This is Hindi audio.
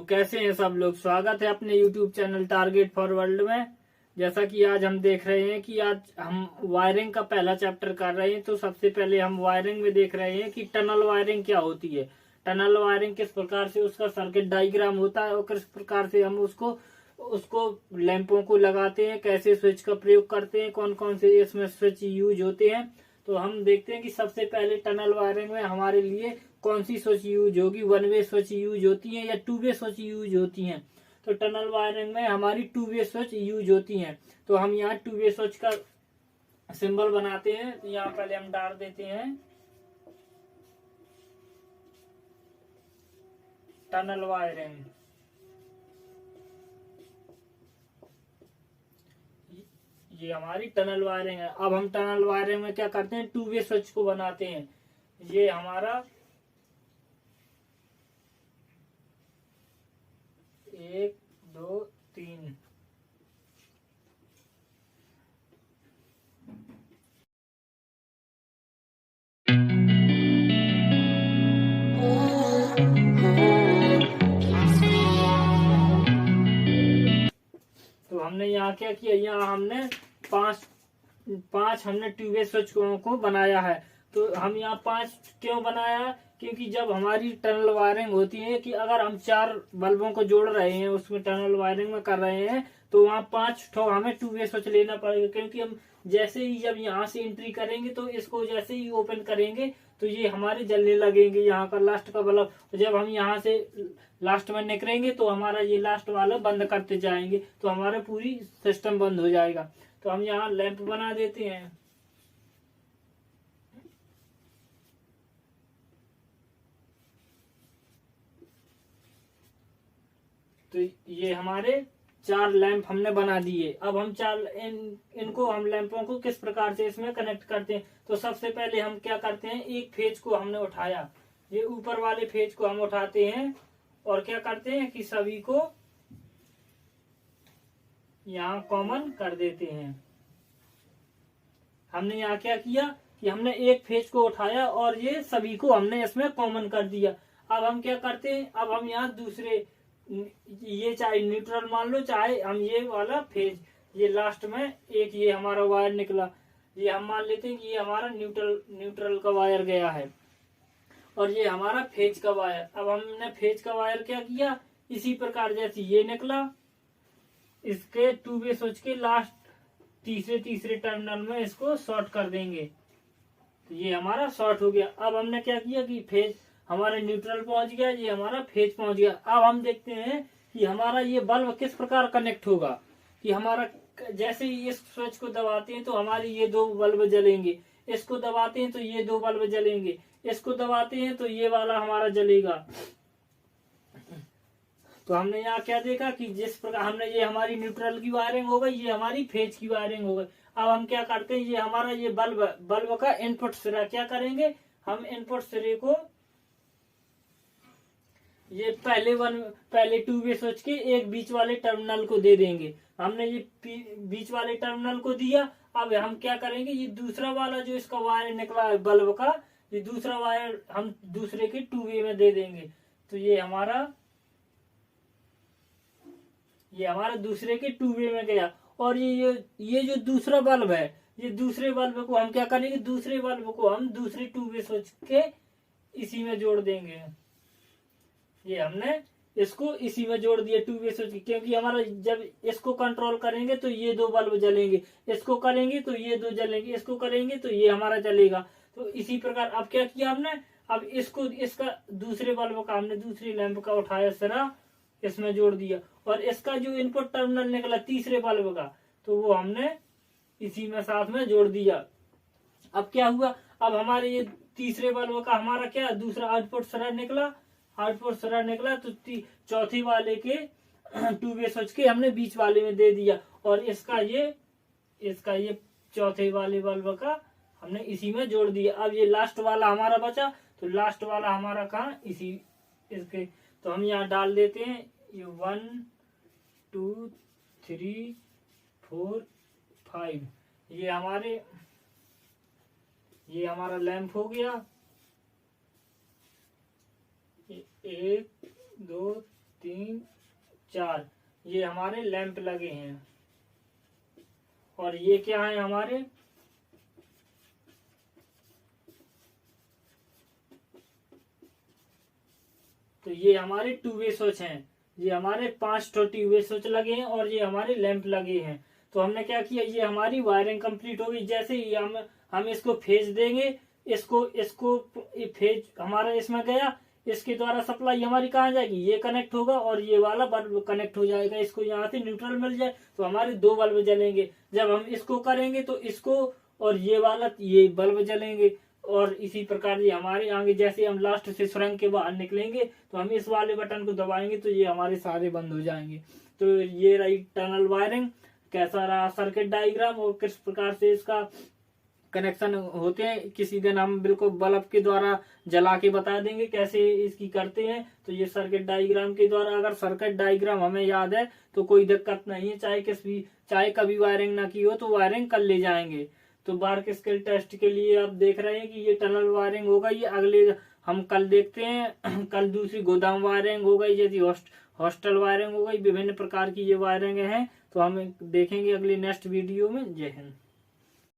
कैसे हैं सब लोग। स्वागत है अपने YouTube channel target for world में। जैसा कि आज हम देख रहे हैं कि आज हम वायरिंग का पहला चैप्टर कर रहे हैं। तो सबसे पहले हम वायरिंग में देख रहे हैं कि टनल वायरिंग क्या होती है, टनल वायरिंग किस प्रकार से उसका सर्किट डायग्राम होता है और किस प्रकार से हम उसको उसको लैंपों को लगाते हैं, कैसे स्विच का प्रयोग करते हैं, कौन कौन से इसमें स्विच यूज होते हैं। तो हम देखते हैं कि सबसे पहले टनल वायरिंग में हमारे लिए कौन सी स्विच यूज होगी, वन वे स्विच यूज होती है या टू वे स्विच यूज होती हैं। तो टनल वायरिंग में हमारी टू वे स्विच यूज होती हैं। तो हम यहाँ टू वे स्विच का सिंबल बनाते हैं। तो यहाँ पहले हम डाल देते हैं टनल वायरिंग। ये हमारी टनल वायरिंग है। अब हम टनल वायरिंग में क्या करते हैं, टू वे स्विच को बनाते हैं। ये हमारा 1 2 3 तो हमने यहाँ क्या किया, यहाँ हमने पांच हमने टू वे स्विच को बनाया है। तो हम यहाँ 5 क्यों बनाया, क्योंकि जब हमारी टनल वायरिंग होती है कि अगर हम 4 बल्बों को जोड़ रहे हैं, उसमें टनल वायरिंग में कर रहे हैं, तो वहाँ 5 ठो हमें टू वे स्विच लेना पड़ेगा। क्योंकि हम जैसे ही जब यहाँ से एंट्री करेंगे तो इसको जैसे ही ओपन करेंगे तो ये हमारे जलने लगेंगे, यहाँ का लास्ट का बल्ब। तो जब हम यहाँ से लास्ट में निकलेंगे तो हमारा ये लास्ट वाला बंद करते जाएंगे, तो हमारा पूरी सिस्टम बंद हो जाएगा। तो हम यहाँ लैंप बना देते हैं। तो ये हमारे 4 लैंप हमने बना दिए। अब हम इनको हम लैंपों को किस प्रकार से इसमें कनेक्ट करते हैं। तो सबसे पहले हम क्या करते हैं, एक फेज को हमने उठाया, ये ऊपर वाले फेज को हम उठाते हैं और क्या करते हैं कि सभी को यहाँ कॉमन कर देते हैं। हमने यहाँ क्या किया कि हमने एक फेज को उठाया और ये सभी को हमने इसमें कॉमन कर दिया। अब हम क्या करते हैं, अब हम यहाँ दूसरे, ये चाहे न्यूट्रल मान लो, चाहे हम ये वाला फेज, ये लास्ट में एक ये हमारा वायर निकला, ये हम मान लेते हैं कि ये हमारा न्यूट्रल का वायर गया है और ये हमारा फेज का वायर। अब हमने फेज का वायर क्या किया, इसी प्रकार जैसे ये निकला, इसके टू वे स्विच के लास्ट तीसरे टर्मिनल में इसको शॉर्ट कर देंगे। तो ये हमारा शॉर्ट हो गया। अब हमने क्या किया कि फेज हमारा न्यूट्रल पहुंच गया, ये हमारा फेज पहुंच गया। अब हम देखते हैं कि हमारा ये बल्ब किस प्रकार कनेक्ट होगा। कि हमारा जैसे ही इस स्विच को दबाते हैं तो हमारी ये 2 बल्ब जलेंगे, इसको दबाते हैं तो ये 2 बल्ब जलेंगे, इसको दबाते हैं तो ये वाला हमारा जलेगा। तो हमने यहाँ क्या देखा कि जिस प्रकार हमने, ये हमारी न्यूट्रल की वायरिंग हो गई, ये हमारी फेज की वायरिंग हो गई। अब हम क्या करते हैं, ये हमारा ये बल्ब का इनपुट सिरा क्या करेंगे, हम इनपुट सिरे को ये पहले टू वे स्विच के एक बीच वाले टर्मिनल को दे देंगे। हमने ये बीच वाले टर्मिनल को दिया। अब हम क्या करेंगे, ये दूसरा वाला जो इसका वायर निकला है बल्ब का, ये दूसरा वायर हम दूसरे के टू वे में दे देंगे। तो ये हमारा दूसरे के टू वे में गया। और ये जो दूसरा बल्ब है, ये दूसरे बल्ब को हम क्या करेंगे, दूसरे बल्ब को हम दूसरे टू वे स्विच के इसी में जोड़ देंगे। ये हमने इसको इसी में जोड़ दिया टू वे स्विच, क्योंकि हमारा जब इसको कंट्रोल करेंगे तो ये 2 बल्ब जलेंगे, इसको करेंगे तो ये 2 जलेंगे, इसको करेंगे तो ये हमारा जलेगा। तो इसी प्रकार अब क्या किया हमने, अब इसका दूसरे बल्ब का हमने दूसरी लैंप का उठाया सिरा, इसमें जोड़ दिया। और इसका जो इनपुट टर्मिनल निकला तीसरे बल्ब का, तो वो हमने इसी में साथ में जोड़ दिया। अब क्या हुआ, अब हमारे ये तीसरे बल्ब का हमारा क्या दूसरा आउटपुट सिरा निकला, तो चौथी वाले के टू वे स्विच के हमने बीच वाले में दे दिया। और इसका ये चौथे वाले बल्ब का हमने इसी में जोड़ दिया। अब ये लास्ट वाला हमारा बचा, तो लास्ट वाला हमारा कहाँ, इसके। तो हम यहाँ डाल देते हैं ये 1 2 3 4 5। ये हमारा लैंप हो गया। 1 2 3 4 ये हमारे लैंप लगे हैं। और ये क्या है हमारे, तो ये हमारे 2 वे स्विच हैं। ये हमारे 5 टू 2 वे स्विच लगे हैं और ये हमारे लैंप लगे हैं। तो हमने क्या किया, ये हमारी वायरिंग कंप्लीट होगी। जैसे ही हम इसको फेज देंगे, इसको फेज हमारा इसमें गया, इसके द्वारा सप्लाई हमारी कहाँ जाएगी, ये कनेक्ट होगा और ये वाला बल्ब कनेक्ट हो जाएगा। इसको यहाँ से न्यूट्रल मिल जाए तो हमारे 2 बल्ब जलेंगे। जब हम इसको करेंगे तो इसको और ये वाला ये बल्ब जलेंगे। और इसी प्रकार ये हमारे आगे जैसे हम लास्ट से सुरंग के बाहर निकलेंगे तो हम इस वाले बटन को दबाएंगे तो ये हमारे सारे बंद हो जाएंगे। तो ये रही टनल वायरिंग। कैसा रहा सर्किट डायग्राम और किस प्रकार से इसका कनेक्शन होते हैं, किसी दिन हम बिल्कुल बल्ब के द्वारा जला के बता देंगे कैसे इसकी करते हैं। तो ये सर्किट डायग्राम के द्वारा, अगर सर्किट डायग्राम हमें याद है तो कोई दिक्कत नहीं है, चाहे कभी वायरिंग ना की हो तो वायरिंग कर ले जाएंगे। तो बार्क स्किल टेस्ट के लिए आप देख रहे हैं कि ये टनल वायरिंग होगा। ये अगले हम कल देखते हैं। कल दूसरी गोदाम वायरिंग हो गई, जैसी हॉस्टल वायरिंग हो गई, विभिन्न प्रकार की ये वायरिंग हैं। तो हम देखेंगे अगले नेक्स्ट वीडियो में। जय हिंद।